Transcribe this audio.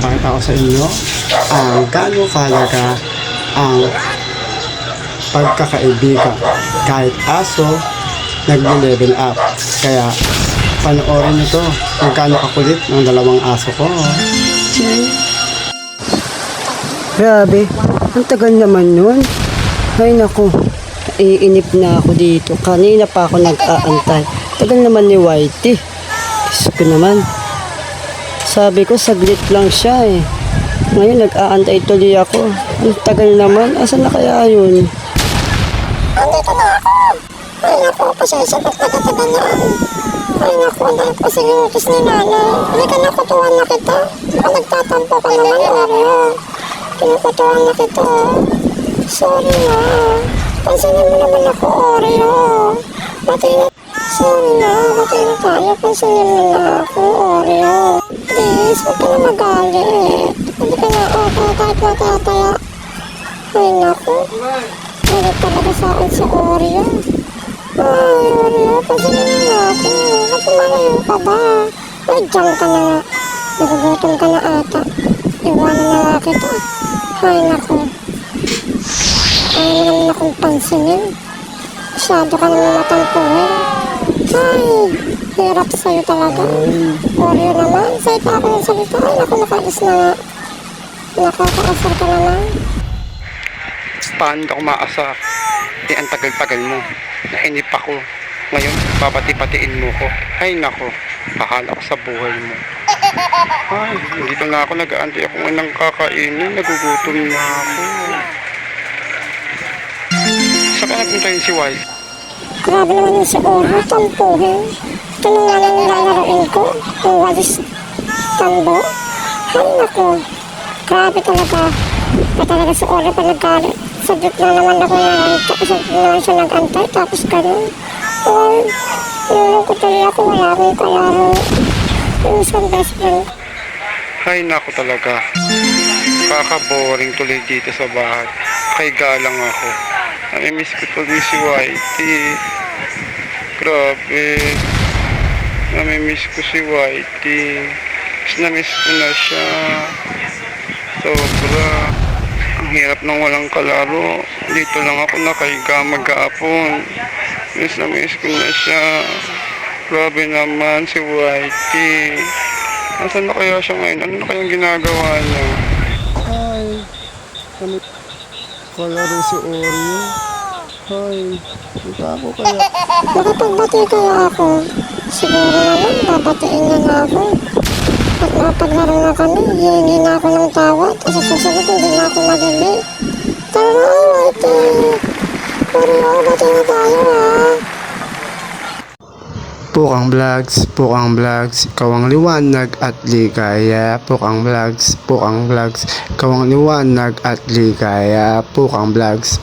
ipapakita ko sa inyo ang gaano kahalaga ang pagkakaibigan. Kahit aso, nag-level up. Kaya, panoorin nyo to kung gaano kakulit ng dalawang aso ko. Grabe, ang tagal naman nun. Ay naku, iinip na ako dito. Kanina pa ako nag-aantay. Tagal naman ni Whitey. Diyos ko naman. Sabi ko, saglit lang siya eh. Ngayon, nag-aantay tuloy ako. Ang tagal naman. Asan na kaya yun? Andito na ako. Ay naku, pasensya ba't nagatagal yan? Ay naku, dahil kasi yung kiss ni nanay. Hindi ka nakutuhan na kita. Baka nagtatampo ka naman, Oreo. Kinukutuhan na kita. Sorry na. Pansinin mo naman ako, Oreo. Sorry na, bati na tayo. Pansinin mo na ako, Oreo. Please, huwag ka na magalit. Hindi ka na ako kahit matataya. Ay naku. Galit talaga sa akin si Oreo. Ay, Oreo, pansinin mo na ako. Ba't malayo ka ba? Ay, dyan ka na nga. Nagugutom ka na ata. Iwanan na nga kita. Ay naku. Ayaw naman akong pansinin. Masyado ka naman matampuhin. Ay, hirap sa'yo talaga. Oreo naman, sa'yo pa ako ng salita. Ay naku, nakaalis na nga. Nakakaasar ka naman. Paano ka umaasar? Eh, ang tagal-tagal mo. Nainip ako. Ngayon, papati-patiin mo ko. Ay, nako. Bahala ko sa buhay mo. Ay, hindi pa nga ako nag-aantay ako nang kakainin. Nagugutom na ako. Saan ka nagpunta yun si White? Grabe naman yung si Oreo, tampuhin. Ito na nga lang nilalaroin ko. Yung walis tambo. Ay naku. Grabe talaga. Kaya talaga si Oreo pa nagkalit. Saglit lang naman ako nangantay. Saglit naman siya nag-antay. Tapos ganun. Ay, nilulungkot tuloy ako. Wala akong kalaro. Yung isang best friend. Ay, naku talaga. Kaka-boring tuloy dito sa bahay. Kay galang ako. Namimiss ko tuloy si Whitey. Grabe. Namimiss ko si Whitey. Mas namiss ko na siya. Sobra. Ang hirap nang walang kalaro. Dito lang ako nakahiga mag-aapon. Miss na miss ko na siya. Grabe naman si Whitey. Nasaan na kaya siya ngayon? Ano na kayang ginagawa niya? Ay, kami kalaro si Oreo. Ay, punta ako kaya. Makapagbati kaya ako. Siguro naman, babatiin niya na ako. At mapaglaro na kami, hihingi na ako ng tawad. At sa susunod, hindi na ako mag-ibig. Tara na, Whitey. Oreo, bati na tayo ha. Pukang Vlogs, ikaw ang liwanag at ligaya. Pukang Vlogs, ikaw ang liwanag at ligaya. Pukang Vlogs.